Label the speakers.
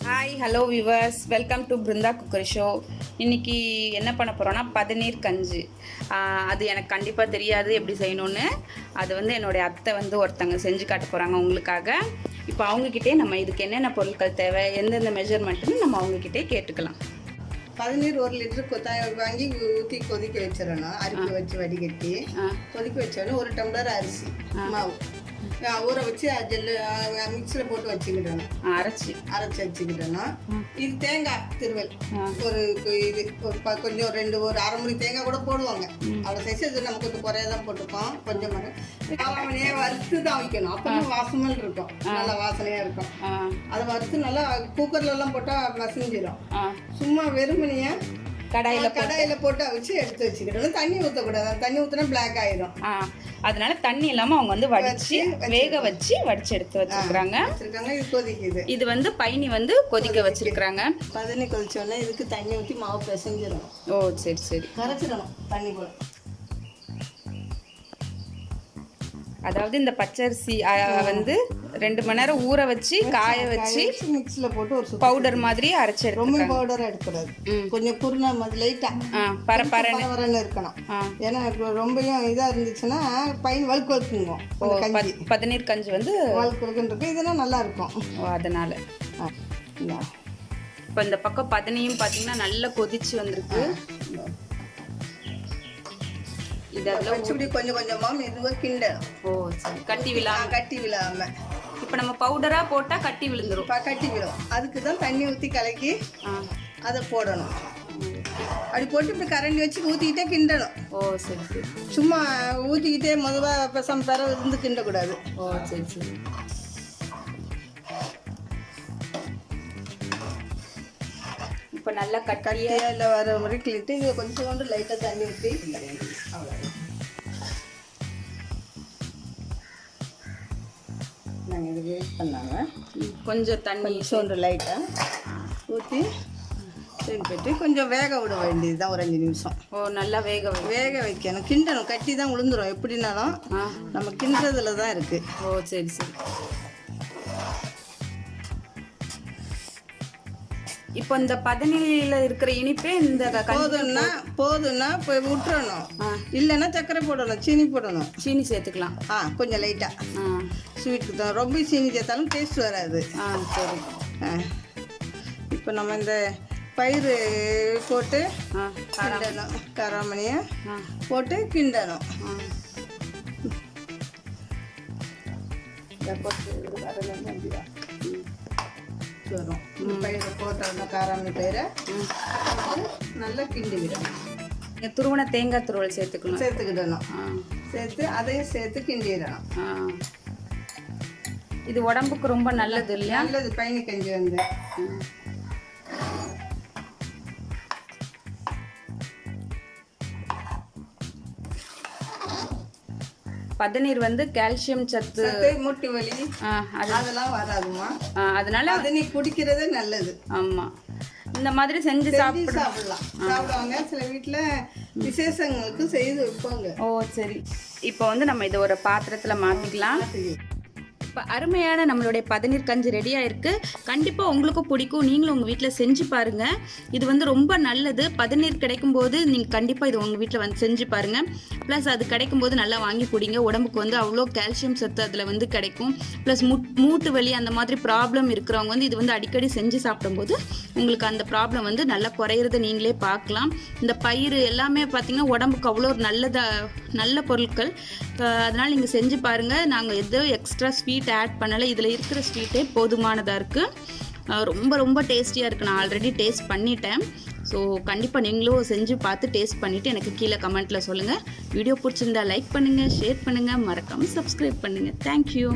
Speaker 1: Hi hello viewers, welcome to Brinda cookery show. இன்றைக்கி என்ன பண்ண போகிறோன்னா பதநீர் கஞ்சி. அது எனக்கு கண்டிப்பாக தெரியாது எப்படி செய்யணுன்னு. அது என்னுடைய அத்தை ஒருத்தங்க செஞ்சு காட்ட போகிறாங்க உங்களுக்காக. இப்போ அவங்கக்கிட்டே நம்ம இதுக்கு என்னென்ன பொருட்கள் தேவை, எந்தெந்த மெஷர்மெண்ட்டுன்னு நம்ம அவங்கக்கிட்டே கேட்டுக்கலாம்.
Speaker 2: பதநீர் 1 லிட்டர் வாங்கி ஊற்றி கொதிக்க வச்சிடணும். அரிசி வச்சு வடிகட்டி கொதிக்க வச்சோடனே 1 டம்ளர் அரிசி மாவு ஊற வச்சு மிக்சியில் போட்டு வச்சுக்கிடணும். அரைச்சி வச்சுக்கிடணும். இது தேங்காய் திருவல் இது கொஞ்சம் ஒரு அரை முடி தேங்காய் கூட போடுவாங்க. அவ்வளோ சைஸ் இது நம்ம கொஞ்சம் குறைய தான் போட்டுருக்கோம். கொஞ்சம் காவாமணியே வறுத்து தான் வைக்கணும். அப்போ வாசமல் இருக்கும், நல்லா வாசனையாக இருக்கும். அதை வறுத்து நல்லா குக்கர்லாம் போட்டால் மசிஞ்சிடும். சும்மா வெறுமனையே கடாயில் போட்டு வச்சு எடுத்து வச்சுக்கிட்டோம். தண்ணி ஊற்றக்கூடாது, தண்ணி ஊற்றினா பிளாக் ஆயிடும்.
Speaker 1: அதனால தண்ணி இல்லாமல் அவங்க வடிச்சு வேக வச்சு வடிச்சு எடுத்து வச்சிருக்காங்க.
Speaker 2: இது கொதிக்குது.
Speaker 1: இது பயணி கொதிக்க வச்சிருக்காங்க.
Speaker 2: பதனி கொதிச்சோடனே இதுக்கு தண்ணி ஊற்றி மாவு பிசைஞ்சிடணும்.
Speaker 1: ஓ சரி சரி.
Speaker 2: கரைச்சிடணும் தண்ணி கூட.
Speaker 1: அதாவது இந்த பச்சரிசி 2 மணி நேரம் ஊற வச்சு காய வச்சு
Speaker 2: மிக்ஸில் போட்டு ஒரு
Speaker 1: பவுடர் மாதிரி அரைச்சி எடுத்து.
Speaker 2: ரொம்ப பவுடராக எடுக்கக்கூடாது, கொஞ்சம் குருணா மாதிரி லைட்டாக பரபரன்னு இருக்கணும். ஏன்னா ரொம்பவும் இதாக இருந்துச்சுன்னா பையன் வழுக்குங்க.
Speaker 1: பதநீர் கஞ்சி
Speaker 2: வழுக்குன்னு இருக்கும். இதெல்லாம் நல்லா இருக்கும்.
Speaker 1: அதனால இப்போ இந்த பக்கம் பதனியும் பார்த்தீங்கன்னா நல்லா கொதிச்சு வந்திருக்கு.
Speaker 2: கொஞ்சம் கொஞ்சமா மெதுவா கிண்டணும்.
Speaker 1: ஓ சரி. கட்டி
Speaker 2: விழாம
Speaker 1: இப்போ நம்ம பவுடரா போட்டா கட்டி விழுந்துரும்.
Speaker 2: கட்டி விழும். அதுக்கு தான் தண்ணி ஊற்றி கலக்கி அதை போடணும். அப்படி போட்டு இப்படி கரண்டி வச்சு ஊற்றிக்கிட்டே கிண்டணும்.
Speaker 1: ஓ சரி சரி.
Speaker 2: சும்மா ஊற்றிக்கிட்டே மொதவாக பெசம் பெற இருந்து கிண்டக்கூடாது.
Speaker 1: ஓ சரி சரி. இப்போ நல்லா
Speaker 2: கட்டியாக இல்லை வர மாதிரி கிள்ளிட்டு இது கொஞ்சோண்டு லைட்டாக தண்ணி ஊற்றி அவ்வளோ நாங்கள் இது வேஸ்ட் பண்ணாங்க.
Speaker 1: கொஞ்சம் தண்ணி
Speaker 2: சோண்டு லைட்டாக ஊற்றி போய்ட்டு கொஞ்சம் வேக விட வேண்டியது தான். ஒரு 5 நிமிஷம்.
Speaker 1: ஓ நல்லா வேக
Speaker 2: வைக்கணும். கிண்டணும். கட்டி தான் விழுந்துடும். எப்படின்னாலும் நம்ம கிண்டுறதுல தான் இருக்குது.
Speaker 1: ஓ சரி சரி. இப்போ இந்த பதனில இருக்கிற இனிப்பே இந்த
Speaker 2: போதும்னா போய் விட்டுறணும். இல்லைன்னா சர்க்கரை போடணும், சீனி போடணும்.
Speaker 1: சீனி சேர்த்துக்கலாம்.
Speaker 2: கொஞ்சம் லைட்டாக ஸ்வீட்டுக்கு தான். ரொம்ப சீனி சேர்த்தாலும் டேஸ்ட் வராது.
Speaker 1: சரி.
Speaker 2: இப்போ நம்ம இந்த பயிறு போட்டு கிண்டணும். காராமணியை போட்டு கிண்டணும். வரும் பயிரை போட்டோம்னா காராமணி பயிரை நல்லா கிண்டி விடணும்.
Speaker 1: துருவன தேங்காய் துருவல் சேர்த்துக்கிடணும்.
Speaker 2: சேர்த்து அதையும் சேர்த்து கிண்டிடணும்.
Speaker 1: இது உடம்புக்கு ரொம்ப நல்லது இல்லையா?
Speaker 2: நல்லது. பயணி கஞ்சி
Speaker 1: பதநீர் கால்சியம் சத்து,
Speaker 2: மூட்டு வலி அதெல்லாம் வராதுமா.
Speaker 1: அதனால
Speaker 2: பதநீர் குடிக்கிறதே நல்லது.
Speaker 1: ஆமா, இந்த மாதிரி செஞ்சு
Speaker 2: சாப்பிடுவாங்க. சில வீட்டில் விசேஷங்களுக்கு செய்து வைப்பாங்க.
Speaker 1: ஓ சரி. இப்போ நம்ம இதை ஒரு பாத்திரத்தில் மாற்றிக்கலாம். இப்போ அருமையான நம்மளுடைய பதநீர் கஞ்சி ரெடியாக இருக்குது. கண்டிப்பாக உங்களுக்கும் பிடிக்கும். நீங்களும் உங்கள் வீட்டில் செஞ்சு பாருங்கள். இது ரொம்ப நல்லது. பதநீர் கிடைக்கும்போது நீங்கள் கண்டிப்பாக இது உங்கள் வீட்டில் செஞ்சு பாருங்கள். ப்ளஸ் அது கிடைக்கும்போது நல்லா வாங்கி குடிங்க. உடம்புக்கு அவ்வளோ கால்சியம் சத்து அதில் கிடைக்கும். ப்ளஸ் மூட்டு வலி அந்த மாதிரி ப்ராப்ளம் இருக்கிறவங்க இது அடிக்கடி செஞ்சு சாப்பிடும்போது உங்களுக்கு அந்த ப்ராப்ளம் நல்லா குறையிறத நீங்களே பார்க்கலாம். இந்த பயிர் எல்லாமே பார்த்திங்கன்னா உடம்புக்கு அவ்வளோ ஒரு நல்ல பொருட்கள். அதனால் நீங்கள் செஞ்சு பாருங்கள். நாங்கள் எதுவும் எக்ஸ்ட்ரா ஸ்வீட் ஆட் பண்ணலை. இதில் இருக்கிற ஸ்வீட்டே போதுமானதாக இருக்குது. ரொம்ப டேஸ்டியாக இருக்குது. நான் ஆல்ரெடி டேஸ்ட் பண்ணிட்டேன். ஸோ கண்டிப்பாக நீங்களும் செஞ்சு பார்த்து டேஸ்ட் பண்ணிவிட்டு எனக்கு கீழே கமெண்ட்டில் சொல்லுங்கள். வீடியோ பிடிச்சிருந்தா லைக் பண்ணுங்கள், ஷேர் பண்ணுங்கள், மறக்காமல் சப்ஸ்கிரைப் பண்ணுங்கள். தேங்க்யூ.